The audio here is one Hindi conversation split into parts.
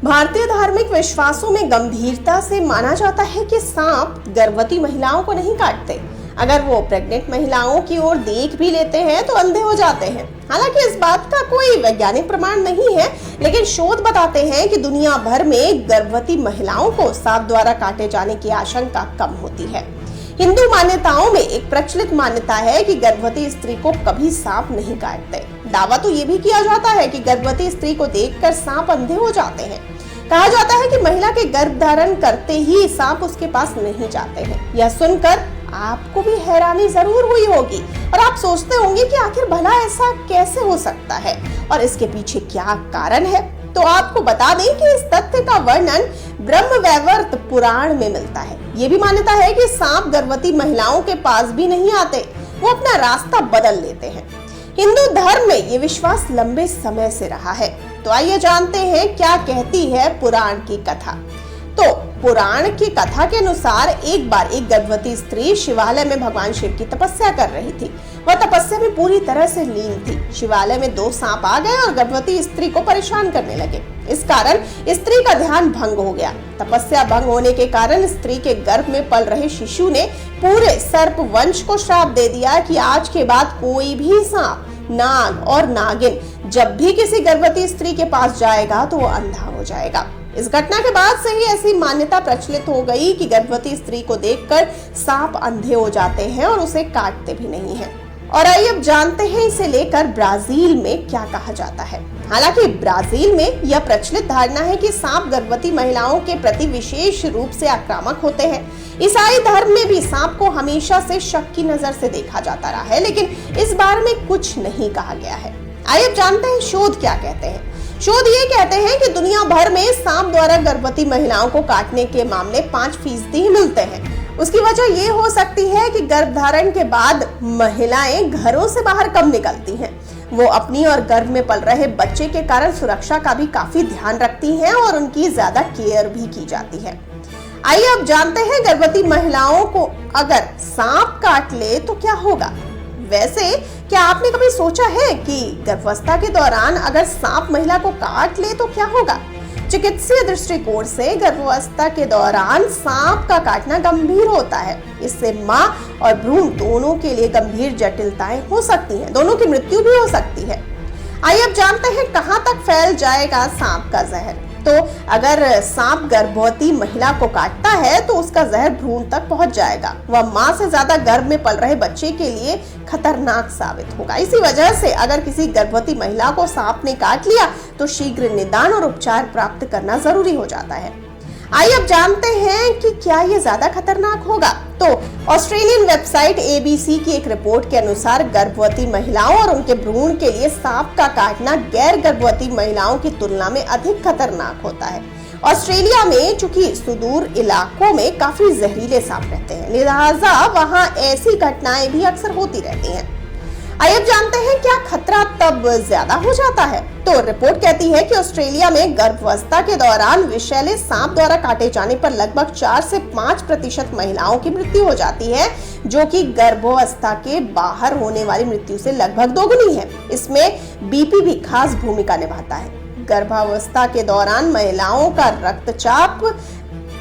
भारतीय धार्मिक विश्वासों में गंभीरता से माना जाता है कि सांप गर्भवती महिलाओं को नहीं काटते। अगर वो प्रेग्नेंट महिलाओं की ओर देख भी लेते हैं तो अंधे हो जाते हैं। हालांकि इस बात का कोई वैज्ञानिक प्रमाण नहीं है, लेकिन शोध बताते हैं कि दुनिया भर में गर्भवती महिलाओं को सांप द्वारा काटे जाने की आशंका कम होती है। हिंदू मान्यताओं में एक प्रचलित मान्यता है कि गर्भवती स्त्री को कभी सांप नहीं काटते। दावा तो ये भी किया जाता है कि गर्भवती स्त्री को देखकर सांप अंधे हो जाते हैं। कहा जाता है कि महिला के गर्भ धारण करते ही सांप उसके पास नहीं जाते हैं। यह सुनकर आपको भी हैरानी जरूर हुई होगी और आप सोचते होंगे कि आखिर भला ऐसा कैसे हो सकता है और इसके पीछे क्या कारण है। तो आपको बता दें कि इस तथ्य का वर्णन ब्रह्मवैवर्त पुराण में मिलता है। ये भी मान्यता है कि सांप गर्भवती महिलाओं के पास भी नहीं आते, वो अपना रास्ता बदल लेते हैं। हिंदू धर्म में ये विश्वास लंबे समय से रहा है। तो आइए जानते हैं क्या कहती है पुराण की कथा। तो पुराण की कथा के अनुसार एक बार एक गर्भवती स्त्री शिवालय में भगवान शिव की तपस्या कर रही थी। वह तपस्या में पूरी तरह से लीन थी। शिवालय में 2 सांप आ गए और गर्भवती स्त्री को परेशान करने लगे। इस कारण स्त्री का ध्यान भंग हो गया। तपस्या भंग होने के कारण स्त्री के गर्भ में पल रहे शिशु ने पूरे सर्प वंश को श्राप दे दिया कि आज के बाद कोई भी सांप, नाग और नागिन जब भी किसी गर्भवती स्त्री के पास जाएगा तो वो अंधा हो जाएगा। इस घटना के बाद से ही ऐसी मान्यता प्रचलित हो गई कि गर्भवती स्त्री को देखकर सांप अंधे हो जाते हैं और उसे काटते भी नहीं हैं। और आइए अब जानते हैं इसे लेकर ब्राजील में क्या कहा जाता है। हालांकि ब्राजील में यह प्रचलित धारणा है कि सांप गर्भवती महिलाओं के प्रति विशेष रूप से आक्रामक होते हैं। ईसाई धर्म में भी सांप को हमेशा से शक की नजर से देखा जाता रहा है, लेकिन इस बारे में कुछ नहीं कहा गया है। आइए अब जानते हैं शोध क्या कहते हैं। शोध ये कहते हैं कि दुनिया भर में सांप द्वारा गर्भवती महिलाओं को काटने के मामले 5% ही मिलते हैं। उसकी वजह ये हो सकती है कि गर्भधारण के बाद महिलाएं घरों से बाहर कम निकलती हैं। वो अपनी और गर्भ में पल रहे बच्चे के कारण सुरक्षा का भी काफी ध्यान रखती हैं और उनकी ज्यादा केयर भी की जाती है। आइए अब जानते हैं गर्भवती महिलाओं को अगर सांप काट ले तो क्या होगा। वैसे क्या आपने कभी सोचा है कि गर्भावस्था के दौरान अगर सांप महिला को काट ले तो क्या होगा? चिकित्सीय दृष्टिकोण से गर्भावस्था के दौरान सांप का काटना गंभीर होता है। इससे मां और भ्रूण दोनों के लिए गंभीर जटिलताएं हो सकती हैं, दोनों की मृत्यु भी हो सकती है। आइए अब जानते हैं कहां तक फैल जाएगा सांप का जहर। तो अगर सांप गर्भवती महिला को काटता है तो उसका जहर भ्रूण तक पहुंच जाएगा। वह मां से ज्यादा गर्भ में पल रहे बच्चे के लिए खतरनाक साबित होगा। इसी वजह से अगर किसी गर्भवती महिला को सांप ने काट लिया तो शीघ्र निदान और उपचार प्राप्त करना जरूरी हो जाता है। आइए अब जानते हैं कि क्या ये ज्यादा खतरनाक होगा। तो ऑस्ट्रेलियन वेबसाइट ABC की एक रिपोर्ट के अनुसार गर्भवती महिलाओं और उनके भ्रूण के लिए सांप का काटना गैर गर्भवती महिलाओं की तुलना में अधिक खतरनाक होता है। ऑस्ट्रेलिया में चूंकि सुदूर इलाकों में काफी जहरीले सांप रहते हैं, लिहाजा वहां ऐसी घटनाएं भी अक्सर होती रहती हैं। आइए अब जानते हैं क्या खतरा तब ज्यादा हो जाता है। तो रिपोर्ट कहती है कि ऑस्ट्रेलिया में गर्भावस्था के दौरान विषैले सांप द्वारा काटे जाने पर लगभग 4 से 5% महिलाओं की मृत्यु हो जाती है, जो कि गर्भावस्था के बाहर होने वाली मृत्यु से लगभग दोगुनी है। इसमें BP भी खास भूमिका निभाता है। गर्भावस्था के दौरान महिलाओं का रक्तचाप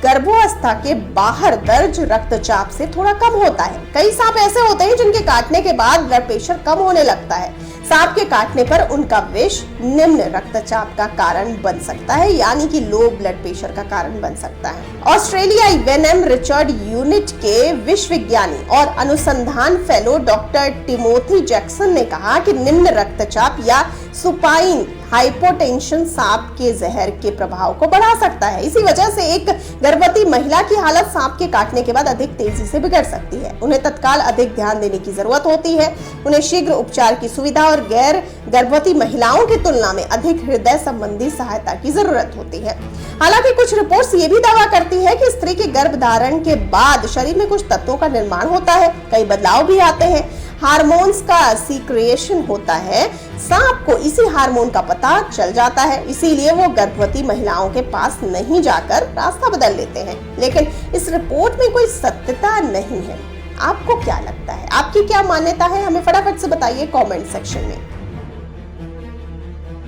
गर्भावस्था के बाहर दर्ज रक्तचाप से थोड़ा कम होता है। कई सांप ऐसे होते हैं जिनके काटने के बाद ब्लड प्रेशर कम होने लगता है। सांप के काटने पर उनका विष निम्न रक्तचाप का कारण बन सकता है, यानी कि लो ब्लड प्रेशर का कारण बन सकता है। ऑस्ट्रेलियाई वेनम रिसर्च यूनिट के विश्व विज्ञानी और अनुसंधान फेलो डॉक्टर टिमोथी जैक्सन ने कहा कि निम्न रक्तचाप या सुपाइन हाइपोटेंशन सांप के जहर के प्रभाव को बढ़ा सकता है। इसी वजह से एक गर्भवती महिला की हालत सांप के काटने के बाद अधिक तेजी से बिगड़ सकती है। उन्हें तत्काल अधिक ध्यान देने की जरूरत होती है। उन्हें शीघ्र उपचार की सुविधा और गैर गर्भवती महिलाओं की तुलना में अधिक हृदय संबंधी सहायता की जरूरत होती है। हालांकि कुछ रिपोर्ट्स ये भी दावा करती है कि स्त्री के गर्भधारण के बाद शरीर में कुछ तत्वों का निर्माण होता है, कई बदलाव भी आते हैं, हार्मोन्स का सीक्रेशन होता है। सांप को इसी हार्मोन का पता चल जाता है, इसीलिए वो गर्भवती महिलाओं के पास नहीं जाकर रास्ता बदल लेते हैं। लेकिन इस रिपोर्ट में कोई सत्यता नहीं है। आपको क्या लगता है? आपकी क्या मान्यता है? हमें फटाफट से बताइए कमेंट सेक्शन में।